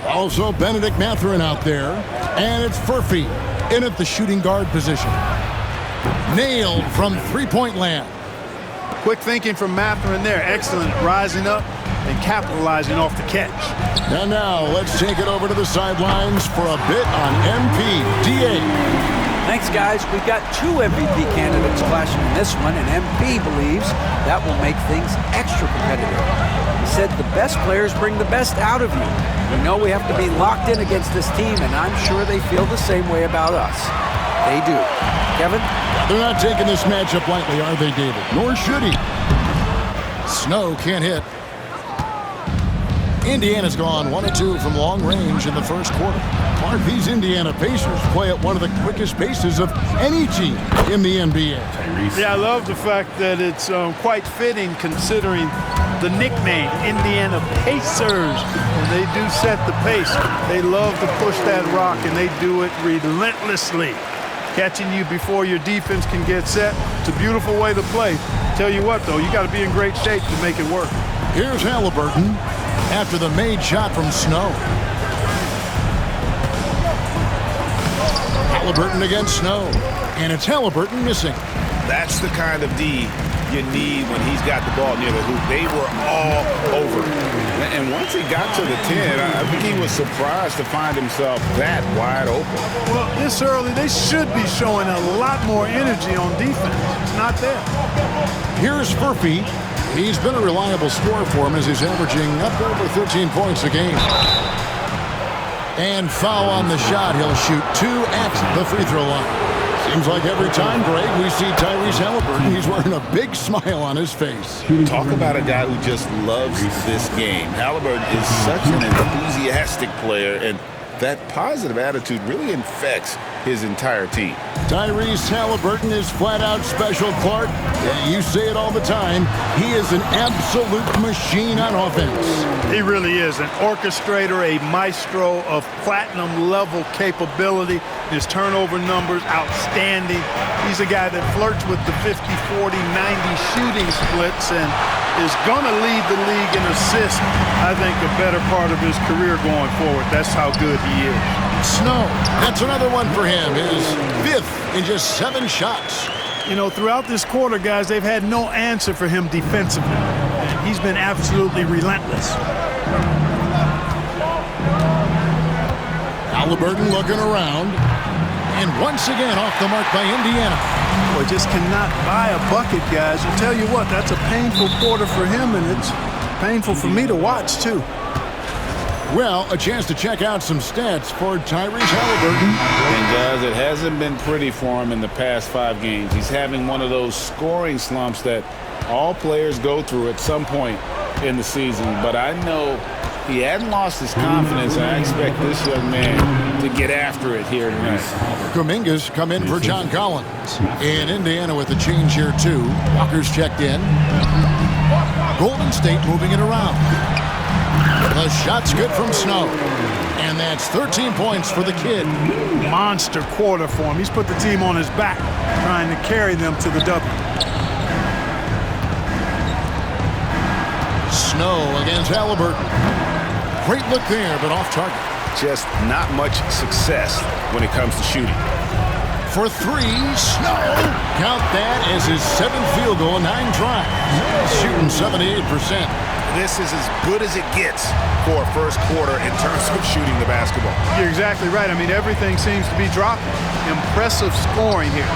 Also, Benedict Mathurin out there. And it's Furphy in at the shooting guard position. Nailed from three-point land. Quick thinking from Mathurin there. Excellent rising up and capitalizing off the catch. And now let's take it over to the sidelines for a bit on MP. DA. Thanks, guys. We've got two MVP candidates clashing in this one, and MP believes that will make things extra competitive. He said the best players bring the best out of you. We know we have to be locked in against this team, and I'm sure they feel the same way about us. They do. Kevin? They're not taking this matchup lightly, are they, David? Nor should he. Snow can't hit. Indiana's gone 1 of 2 from long range in the first quarter. Mark, these Indiana Pacers play at one of the quickest paces of any team in the NBA. Yeah, I love the fact that it's quite fitting considering the nickname, Indiana Pacers. And they do set the pace. They love to push that rock, and they do it relentlessly. Catching you before your defense can get set. It's a beautiful way to play. Tell you what, though, you got to be in great shape to make it work. Here's Halliburton after the made shot from Snow. Halliburton against Snow. And it's Halliburton missing. That's the kind of D you need when he's got the ball near the hoop. They were all over him. And once he got to the 10, I think he was surprised to find himself that wide open. Well, this early, they should be showing a lot more energy on defense. It's not there. Here's Furphy. He's been a reliable scorer for him as he's averaging up over 13 points a game. And foul on the shot. He'll shoot 2 at the free throw line. Seems like every time, Greg, we see Tyrese Halliburton, he's wearing a big smile on his face. Talk about a guy who just loves this game. Halliburton is such an enthusiastic player, and that positive attitude really infects his entire team. Tyrese Halliburton is flat-out special, Clark. Yeah, you say it all the time. He is an absolute machine on offense. He really is an orchestrator, a maestro of platinum-level capability. His turnover numbers, outstanding. He's a guy that flirts with the 50, 40, 90 shooting splits and is going to lead the league in assists, I think, a better part of his career going forward. That's how good he is. Snow, that's another one for him. His 5th in just 7 shots. You know, throughout this quarter, guys, they've had no answer for him defensively. He's been absolutely relentless. Halliburton looking around. And once again off the mark by Indiana. Boy, just cannot buy a bucket, guys. I tell you what, that's a painful quarter for him, and it's painful for me to watch, too. Well, a chance to check out some stats for Tyrese Halliburton. And guys, it hasn't been pretty for him in the past 5 games. He's having one of those scoring slumps that all players go through at some point in the season. But I know he hadn't lost his confidence, and I expect this young man to get after it here tonight. Kuminga's come in for John Collins. In Indiana with a change here, too. Walker's checked in. Golden State moving it around. The shot's good from Snow. And that's 13 points for the kid. Monster quarter for him. He's put the team on his back, trying to carry them to the W. Snow against Halliburton. Great look there, but off target. Just not much success when it comes to shooting. For 3, Snow. Count that as his 7th field goal, 9 tries. Shooting 78%. This is as good as it gets for a first quarter in terms of shooting the basketball. You're exactly right. I mean, everything seems to be dropping. Impressive scoring here.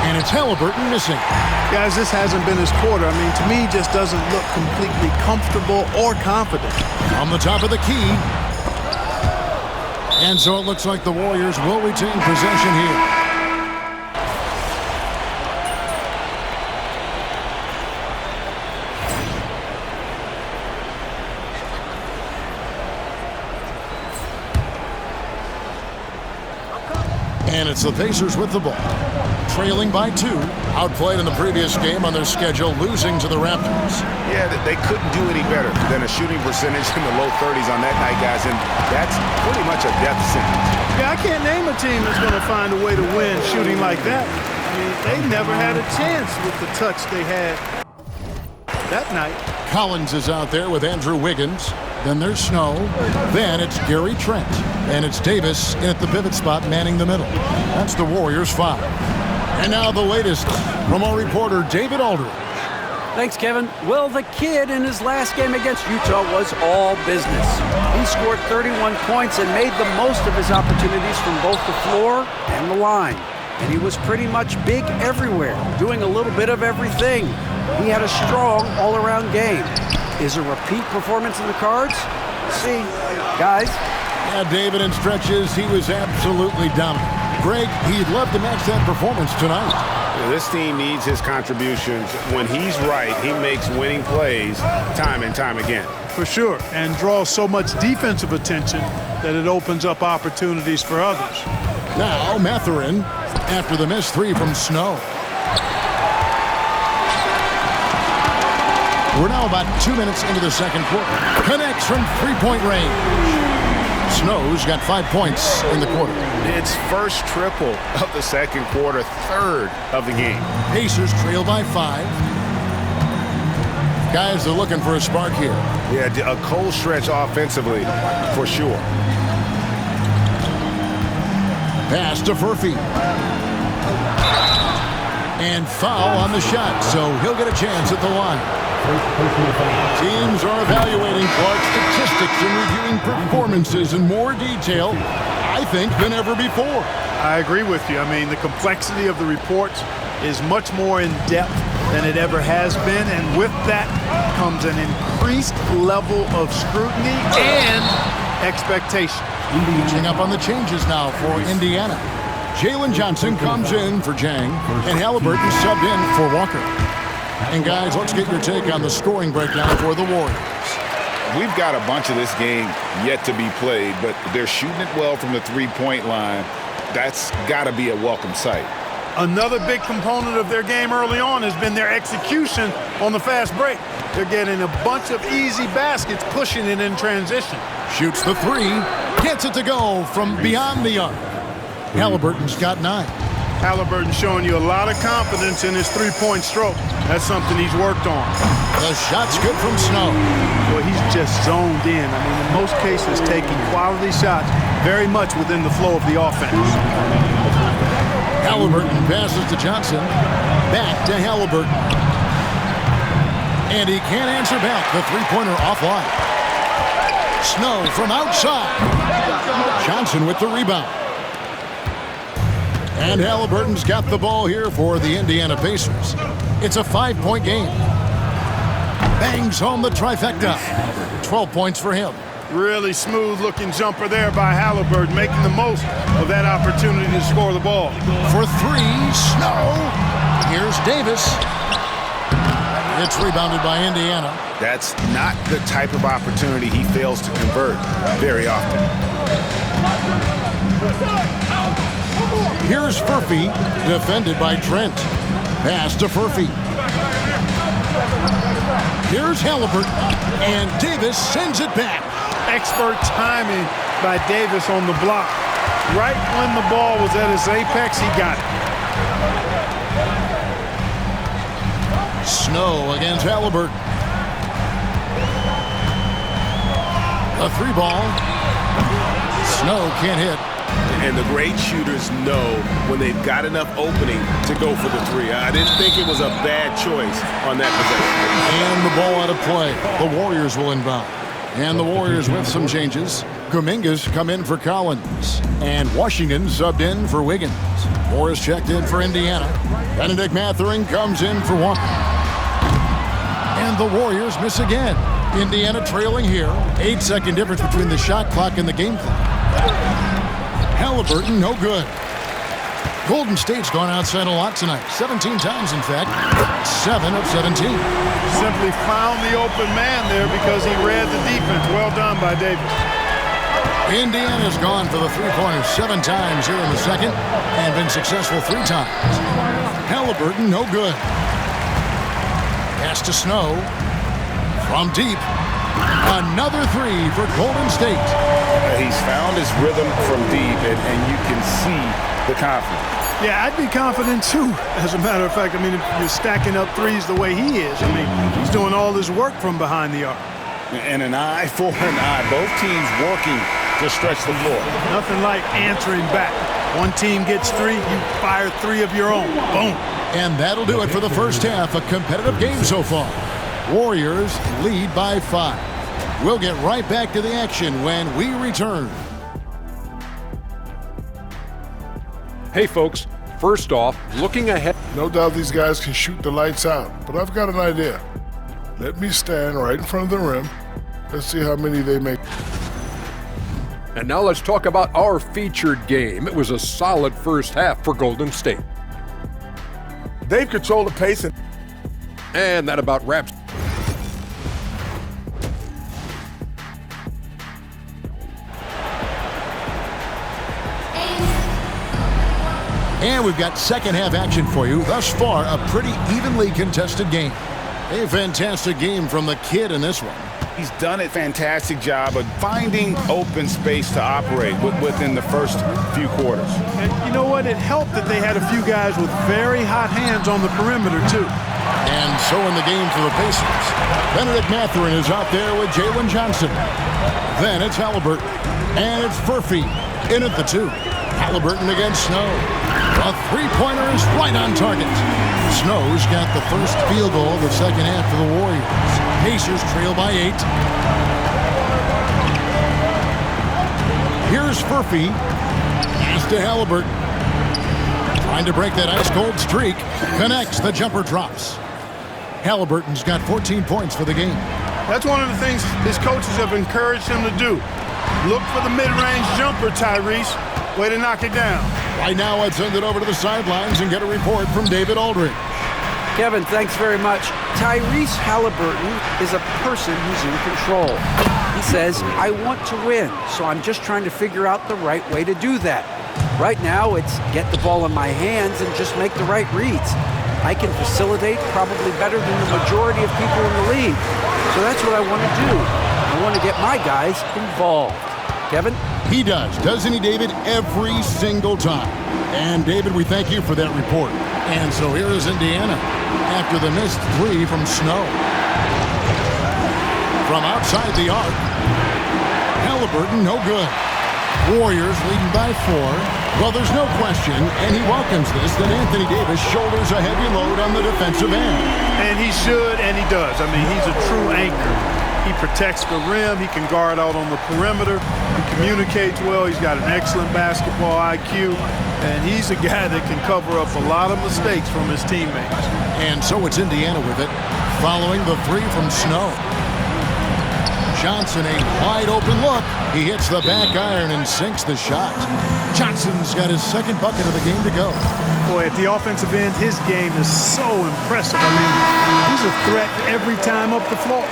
And it's Halliburton missing. Guys, this hasn't been his quarter. I mean, to me, he just doesn't look completely comfortable or confident. On the top of the key. And so it looks like the Warriors will retain possession here. And it's the Pacers with the ball. Trailing by 2. Outplayed in the previous game on their schedule, losing to the Raptors. Yeah, they couldn't do any better than a shooting percentage in the low 30s on that night, guys, and that's pretty much a death sentence. Yeah, I can't name a team that's going to find a way to win shooting like that. I mean, they never had a chance with the touch they had. that night. Collins is out there with Andrew Wiggins. Then there's Snow. Then it's Gary Trent. And it's Davis in at the pivot spot manning the middle. That's the Warriors 5. And now the latest from our reporter David Aldridge. Thanks, Kevin. Well, the kid in his last game against Utah was all business. He scored 31 points and made the most of his opportunities from both the floor and the line. And he was pretty much big everywhere, doing a little bit of everything. He had a strong all-around game. Is a repeat performance in the cards? See, guys. Yeah, David, in stretches, he was absolutely dominant. Greg, he'd love to match that performance tonight. This team needs his contributions. When he's right, he makes winning plays time and time again. For sure, and draws so much defensive attention that it opens up opportunities for others. Now, Mathurin, after the missed three from Snow. We're now about 2 minutes into the second quarter. Connects from three-point range. Snow's got 5 points in the quarter. It's first triple of the second quarter, third of the game. Pacers trail by 5. Guys are looking for a spark here. Yeah, a cold stretch offensively, for sure. Pass to Furphy. And foul on the shot, so he'll get a chance at the line. Teams are evaluating Clark's statistics and reviewing performances in more detail, I think, than ever before. I agree with you. I mean, the complexity of the reports is much more in depth than it ever has been, and with that comes an increased level of scrutiny and expectation. Reaching up on the changes now for Indiana. Jalen Johnson comes in for Jang, and Halliburton subbed in for Walker. And guys, let's get your take on the scoring breakdown for the Warriors. We've got a bunch of this game yet to be played, but they're shooting it well from the three-point line. That's got to be a welcome sight. Another big component of their game early on has been their execution on the fast break. They're getting a bunch of easy baskets, pushing it in transition. Shoots the three, gets it to go from beyond the arc. Halliburton's got 9. Halliburton showing you a lot of confidence in his three-point stroke. That's something he's worked on. The shot's good from Snow. Well, he's just zoned in. I mean, in most cases, taking quality shots very much within the flow of the offense. Halliburton passes to Johnson. Back to Halliburton. And he can't answer back. The three-pointer offline. Snow from outside. Johnson with the rebound. And Halliburton's got the ball here for the Indiana Pacers. It's a 5-point game. Bangs home the trifecta. 12 points for him. Really smooth-looking jumper there by Halliburton, making the most of that opportunity to score the ball. For 3, Snow. Here's Davis. It's rebounded by Indiana. That's not the type of opportunity he fails to convert very often. Here's Furphy, defended by Trent. Pass to Furphy. Here's Halliburton, and Davis sends it back. Expert timing by Davis on the block. Right when the ball was at its apex, he got it. Snow against Halliburton. A 3-ball. Snow can't hit. And the great shooters know when they've got enough opening to go for the 3. I didn't think it was a bad choice on that possession. And the ball out of play. The Warriors will inbound. And the Warriors with some changes. Kuminga's come in for Collins. And Washington subbed in for Wiggins. Morris checked in for Indiana. Benedict Mathurin comes in for Walker. And the Warriors miss again. Indiana trailing here. 8-second difference between the shot clock and the game clock. Halliburton, no good. Golden State's gone outside a lot tonight. 17 times, in fact. 7 of 17. Simply found the open man there because he read the defense. Well done by Davis. Indiana's gone for the three-pointer 7 times here in the second and been successful 3 times. Halliburton, no good. Pass to Snow. From deep. Another 3 for Golden State. He's found his rhythm from deep, and you can see the confidence. Yeah, I'd be confident too. As a matter of fact, I mean, if you're stacking up threes the way he is, I mean, he's doing all his work from behind the arc. And an eye for an eye. Both teams working to stretch the floor. Nothing like answering back. One team gets 3, you fire 3 of your own. Boom. And that'll do it for the first half. A competitive game so far. Warriors lead by 5. We'll get right back to the action when we return. Hey folks, first off, looking ahead. No doubt these guys can shoot the lights out, but I've got an idea. Let me stand right in front of the rim. Let's see how many they make. And now let's talk about our featured game. It was a solid first half for Golden State. They've controlled the pace. And that about wraps. And we've got second half action for you. Thus far, a pretty evenly contested game. A fantastic game from the kid in this one. He's done a fantastic job of finding open space to operate within the first few quarters. And you know what? It helped that they had a few guys with very hot hands on the perimeter, too. And so in the game for the Pacers, Benedict Mathurin is out there with Jalen Johnson. Then it's Halliburton. And it's Furphy in at the 2. Halliburton against Snow. A three-pointer is right on target. Snow's got the first field goal of the second half for the Warriors. Pacers trail by 8. Here's Furphy. Pass to Halliburton. Trying to break that ice-cold streak. Connects. The jumper drops. Halliburton's got 14 points for the game. That's one of the things his coaches have encouraged him to do. Look for the mid-range jumper, Tyrese. Way to knock it down. Right now, I'd send it over to the sidelines and get a report from David Aldridge. Kevin, thanks very much. Tyrese Halliburton is a person who's in control. He says, I want to win, so I'm just trying to figure out the right way to do that. Right now, it's get the ball in my hands and just make the right reads. I can facilitate probably better than the majority of people in the league. So that's what I want to do. I want to get my guys involved. Kevin? He does, doesn't he, David? Every single time. And, David, we thank you for that report. And so here is Indiana after the missed 3 from Snow. From outside the arc, Halliburton, no good. Warriors leading by 4. Well, there's no question, and he welcomes this, that Anthony Davis shoulders a heavy load on the defensive end. And he should, and he does. I mean, he's a true anchor. He protects the rim. He can guard out on the perimeter. He communicates well. He's got an excellent basketball IQ. And he's a guy that can cover up a lot of mistakes from his teammates. And so it's Indiana with it, following the 3 from Snow. Johnson, a wide open look. He hits the back iron and sinks the shot. Johnson's got his second bucket of the game to go. Boy, at the offensive end, his game is so impressive. I mean, he's a threat every time up the floor.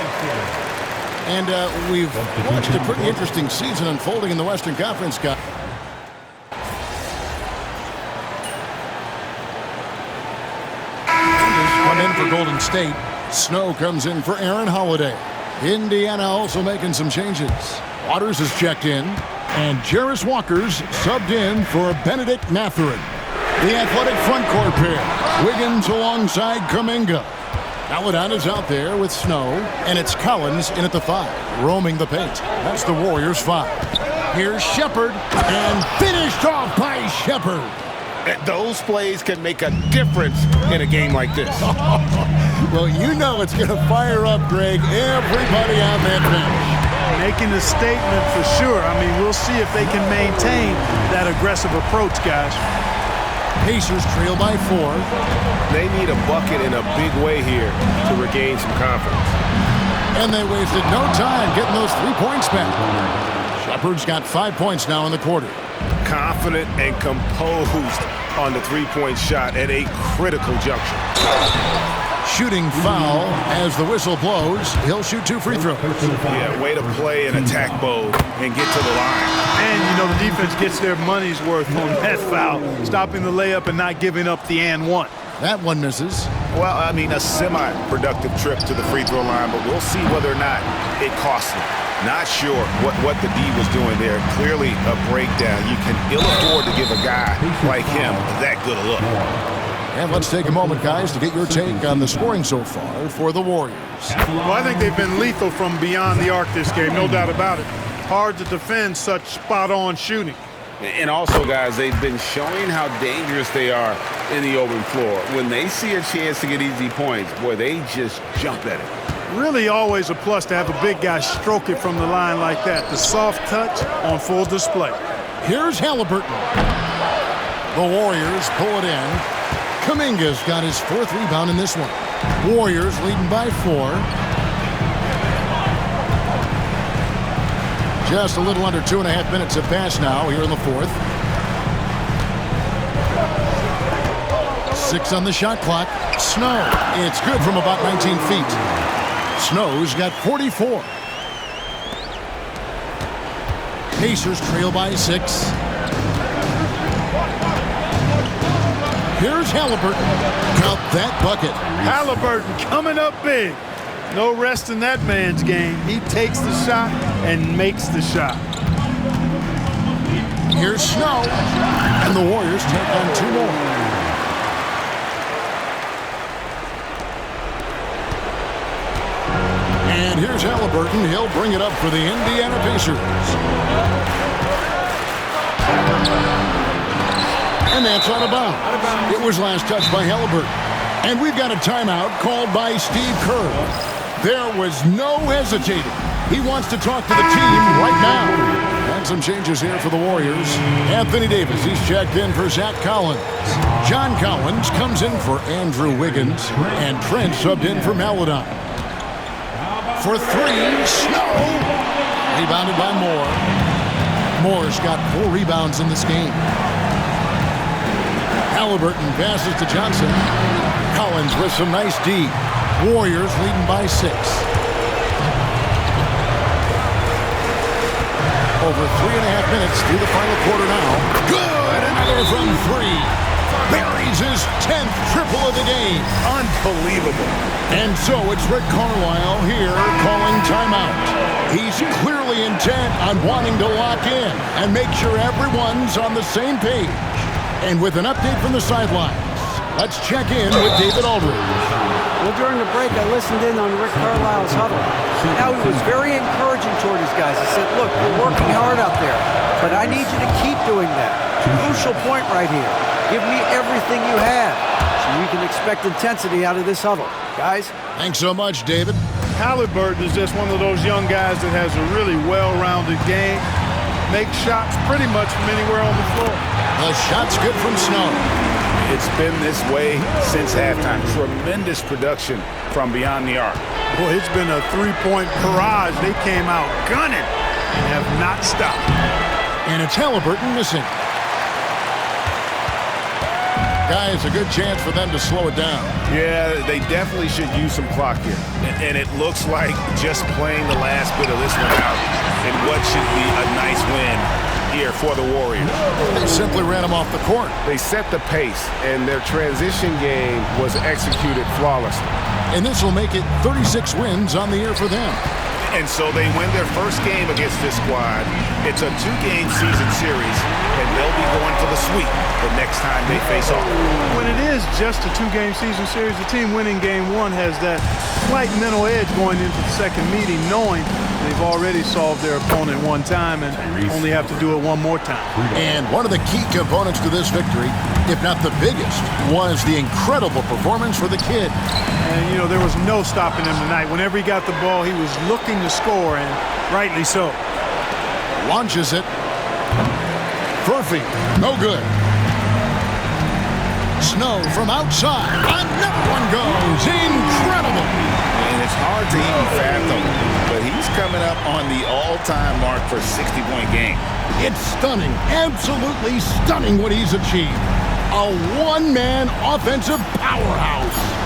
And we've watched a pretty interesting season unfolding in the Western Conference, guys. Come in for Golden State. Snow comes in for Aaron Holiday. Indiana also making some changes. Waters is checked in, and Jarris Walker's subbed in for Benedict Mathurin. The athletic front court pair. Wiggins alongside Kuminga. Paladon is out there with Snow, and it's Collins in at the 5, roaming the paint. That's the Warriors' 5. Here's Shepherd, and finished off by Shepherd. Those plays can make a difference in a game like this. Well, you know it's going to fire up, Greg, everybody on that bench. Making a statement for sure. I mean, we'll see if they can maintain that aggressive approach, guys. Pacers trail by 4. They need a bucket in a big way here to regain some confidence. And they wasted no time getting those 3 points back. Shepherd's got 5 points now in the quarter. Confident and composed on the three-point shot at a critical juncture. Shooting foul as the whistle blows. He'll shoot 2 free throws. Yeah, way to play an attack mode and get to the line. And, you know, the defense gets their money's worth on that foul, stopping the layup and not giving up the and one. That one misses. Well, I mean, a semi-productive trip to the free throw line, but we'll see whether or not it costs them. Not sure what the D was doing there. Clearly a breakdown. You can ill afford to give a guy like him that good a look. And let's take a moment, guys, to get your take on the scoring so far for the Warriors. Well, I think they've been lethal from beyond the arc this game, no doubt about it. Hard to defend such spot-on shooting. And also, guys, they've been showing how dangerous they are in the open floor. When they see a chance to get easy points, boy, they just jump at it. Really always a plus to have a big guy stroke it from the line like that. The soft touch on full display. Here's Halliburton. The Warriors pull it in. Kuminga's got his 4th rebound in this one. Warriors leading by 4. Just a little under 2.5 minutes have passed now here in the 4th. 6 on the shot clock. Snow. It's good from about 19 feet. Snow's got 44. Pacers trail by 6. Here's Halliburton. Count that bucket. Halliburton coming up big. No rest in that man's game. He takes the shot and makes the shot. Here's Snow. And the Warriors take on 2 more. And here's Halliburton. He'll bring it up for the Indiana Pacers. And that's out of bounds. It was last touched by Halliburton. And we've got a timeout called by Steve Kerr. There was no hesitating. He wants to talk to the team right now. And some changes here for the Warriors. Anthony Davis, he's checked in for Zach Collins. John Collins comes in for Andrew Wiggins. And Trent subbed in for Maladon. For 3, Snow. Rebounded by Moore. Moore's got 4 rebounds in this game. Halliburton passes to Johnson. Collins with some nice D. Warriors leading by 6. Over 3.5 minutes through the final quarter now. Good! Another from 3. Buries his 10th triple of the game. Unbelievable. And so it's Rick Carlisle here calling timeout. He's clearly intent on wanting to lock in and make sure everyone's on the same page. And with an update from the sidelines, let's check in with David Aldridge. Well, during the break, I listened in on Rick Carlisle's huddle. Now, he was very encouraging toward his guys. He said, look, you're working hard out there, but I need you to keep doing that. Crucial point right here. Give me everything you have so you can expect intensity out of this huddle. Guys? Thanks so much, David. Halliburton is just one of those young guys that has a really well-rounded game. Makes shots pretty much from anywhere on the floor. The shot's good from Snow. It's been this way since halftime. Tremendous production from beyond the arc. Boy, it's been a 3-point barrage. They came out gunning and have not stopped. And it's Halliburton missing. Guys, a good chance for them to slow it down. Yeah, they definitely should use some clock here. And it looks like just playing the last bit of this one out in what should be a nice win here for the Warriors. They simply ran him off the court. They set the pace, and their transition game was executed flawlessly. And this will make it 36 wins on the year for them. And so they win their first game against this squad. It's a 2-game season series, and they'll be going for the sweep the next time they face off. When it is just a 2-game season series, the team winning game 1 has that slight mental edge going into the second meeting, knowing they've already solved their opponent one time and only have to do it one more time. And one of the key components to this victory, if not the biggest, was the incredible performance for the kid. And, you know, there was no stopping him tonight. Whenever he got the ball, he was looking to score, and rightly so. Launches it. Furphy, no good. Snow from outside. Another one goes. Incredible. And it's hard to even fathom, but he's coming up on the all-time mark for a 60-point game. It's stunning, absolutely stunning what he's achieved. A one-man offensive powerhouse.